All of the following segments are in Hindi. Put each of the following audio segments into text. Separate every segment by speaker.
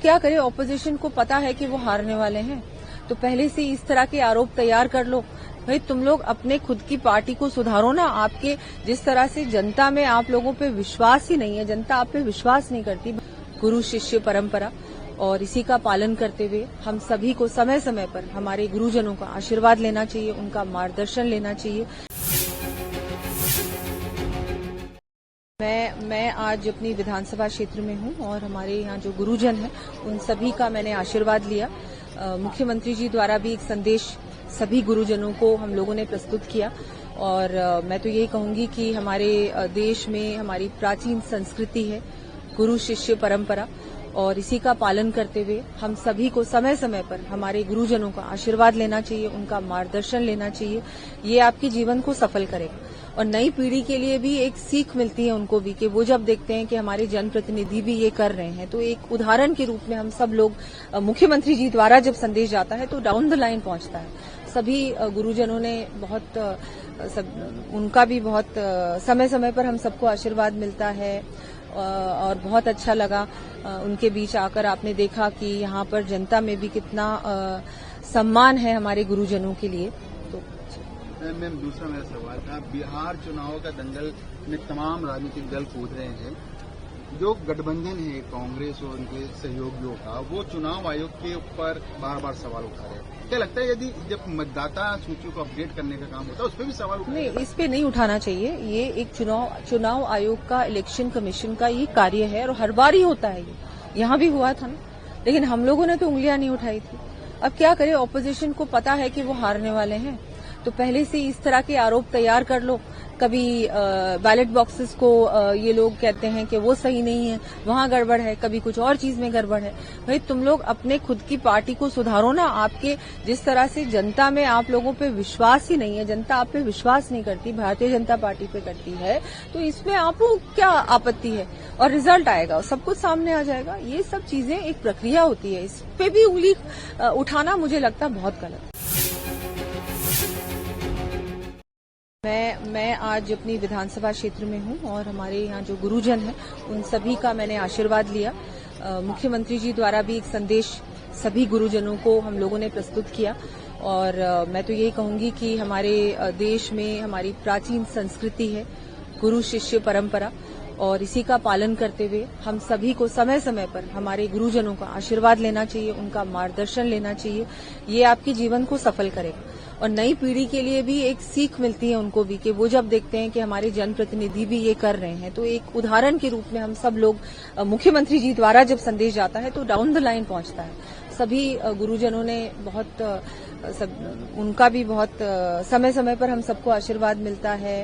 Speaker 1: क्या करे, ऑपोजिशन को पता है कि वो हारने वाले हैं, तो पहले से इस तरह के आरोप तैयार कर लो। भाई तुम लोग अपने खुद की पार्टी को सुधारो ना। आपके जिस तरह से जनता में आप लोगों पे विश्वास ही नहीं है, जनता आप पे विश्वास नहीं करती। गुरु शिष्य परंपरा और इसी का पालन करते हुए हम सभी को समय समय पर हमारे गुरुजनों का आशीर्वाद लेना चाहिए, उनका मार्गदर्शन लेना चाहिए। मैं आज अपनी विधानसभा क्षेत्र में हूं और हमारे यहाँ जो गुरुजन हैं उन सभी का मैंने आशीर्वाद लिया। मुख्यमंत्री जी द्वारा भी एक संदेश सभी गुरुजनों को हम लोगों ने प्रस्तुत किया और मैं तो यही कहूंगी कि हमारे देश में हमारी प्राचीन संस्कृति है गुरु शिष्य परंपरा और इसी का पालन करते हुए हम सभी को समय समय पर हमारे गुरुजनों का आशीर्वाद लेना चाहिए, उनका मार्गदर्शन लेना चाहिए। ये आपके जीवन को सफल करेगा और नई पीढ़ी के लिए भी एक सीख मिलती है उनको भी कि वो जब देखते हैं कि हमारे जनप्रतिनिधि भी ये कर रहे हैं तो एक उदाहरण के रूप में हम सब लोग, मुख्यमंत्री जी द्वारा जब संदेश जाता है तो डाउन द लाइन पहुंचता है। सभी गुरुजनों ने उनका भी बहुत समय समय पर हम सबको आशीर्वाद मिलता है और बहुत अच्छा लगा उनके बीच आकर। आपने देखा कि यहाँ पर जनता में भी कितना सम्मान है हमारे गुरुजनों के लिए। तो
Speaker 2: मैम, दूसरा मेरा सवाल था, बिहार चुनाव का दंगल में तमाम राजनीतिक दल कूद रहे हैं। जो गठबंधन है कांग्रेस और उनके सहयोगियों का, वो चुनाव आयोग के ऊपर बार बार सवाल उठा रहे हैं। क्या लगता है यदि जब मतदाता सूचियों को अपडेट करने का काम होता है उस पर भी सवाल उठा?
Speaker 1: नहीं, इस पे नहीं उठाना चाहिए। ये एक चुनाव आयोग का, इलेक्शन कमीशन का ये कार्य है और हर बार ही होता है। ये यहाँ भी हुआ था ना, लेकिन हम लोगों ने तो उंगलियां नहीं उठाई थी। अब क्या करे, ऑपोजिशन को पता है कि वो हारने वाले हैं, तो पहले से इस तरह के आरोप तैयार कर लो। कभी बैलेट बॉक्सेस को ये लोग कहते हैं कि वो सही नहीं है, वहां गड़बड़ है, कभी कुछ और चीज में गड़बड़ है। भाई तुम लोग अपने खुद की पार्टी को सुधारो ना। आपके जिस तरह से जनता में आप लोगों पे विश्वास ही नहीं है, जनता आप पे विश्वास नहीं करती, भारतीय जनता पार्टी पे करती है, तो इसमें आपको क्या आपत्ति है? और रिजल्ट आएगा और सब कुछ सामने आ जाएगा। ये सब चीजें एक प्रक्रिया होती है, इस पे भी उंगली उठाना मुझे लगता है बहुत गलत। मैं आज अपनी विधानसभा क्षेत्र में हूं और हमारे यहाँ जो गुरुजन हैं उन सभी का मैंने आशीर्वाद लिया। मुख्यमंत्री जी द्वारा भी एक संदेश सभी गुरुजनों को हम लोगों ने प्रस्तुत किया और मैं तो यही कहूंगी कि हमारे देश में हमारी प्राचीन संस्कृति है गुरु शिष्य परंपरा और इसी का पालन करते हुए हम सभी को समय समय पर हमारे गुरुजनों का आशीर्वाद लेना चाहिए, उनका मार्गदर्शन लेना चाहिए। ये आपके जीवन को सफल करेगा और नई पीढ़ी के लिए भी एक सीख मिलती है उनको भी कि वो जब देखते हैं कि हमारे जनप्रतिनिधि भी ये कर रहे हैं तो एक उदाहरण के रूप में हम सब लोग, मुख्यमंत्री जी द्वारा जब संदेश जाता है तो डाउन द लाइन पहुंचता है। सभी गुरुजनों ने उनका भी बहुत समय समय पर हम सबको आशीर्वाद मिलता है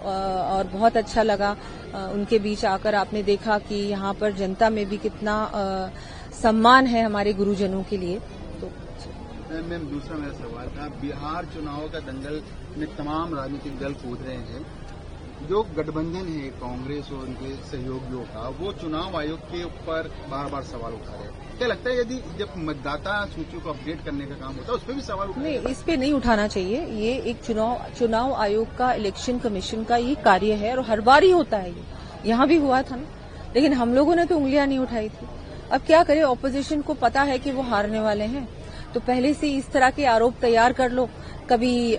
Speaker 1: और बहुत अच्छा लगा उनके बीच आकर। आपने देखा कि यहाँ पर जनता में भी कितना सम्मान है हमारे गुरुजनों के लिए। तो
Speaker 2: मैम, दूसरा मेरा सवाल था, बिहार चुनाव का दंगल में तमाम राजनीतिक दल कूद रहे हैं। जो गठबंधन है कांग्रेस और उनके सहयोगियों का, वो चुनाव आयोग के ऊपर बार बार सवाल उठा रहे हैं। क्या लगता है यदि जब मतदाता सूचियों को अपडेट करने का काम होता है उस पर भी सवाल उठा?
Speaker 1: नहीं, इस पे नहीं उठाना चाहिए। ये एक चुनाव आयोग का, इलेक्शन कमीशन का ये कार्य है और हर बार ही होता है। ये यहाँ भी हुआ था ना, लेकिन हम लोगों ने तो उंगलियां नहीं उठाई थी। अब क्या करे, ऑपोजिशन को पता है कि वो हारने वाले हैं, तो पहले से इस तरह के आरोप तैयार कर लो। कभी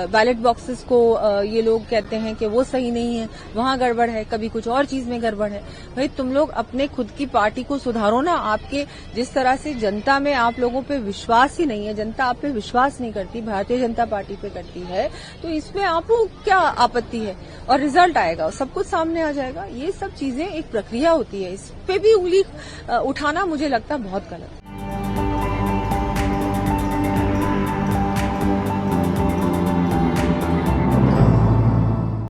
Speaker 1: बैलेट बॉक्सेस को ये लोग कहते हैं कि वो सही नहीं है, वहां गड़बड़ है, कभी कुछ और चीज में गड़बड़ है। भाई तुम लोग अपने खुद की पार्टी को सुधारो ना। आपके जिस तरह से जनता में आप लोगों पे विश्वास ही नहीं है, जनता आप पे विश्वास नहीं करती, भारतीय जनता पार्टी पे करती है, तो इसमें आपको क्या आपत्ति है? और रिजल्ट आएगा और सब कुछ सामने आ जाएगा। ये सब चीजें एक प्रक्रिया होती है, इस पे भी उंगली उठाना मुझे लगता है बहुत गलत।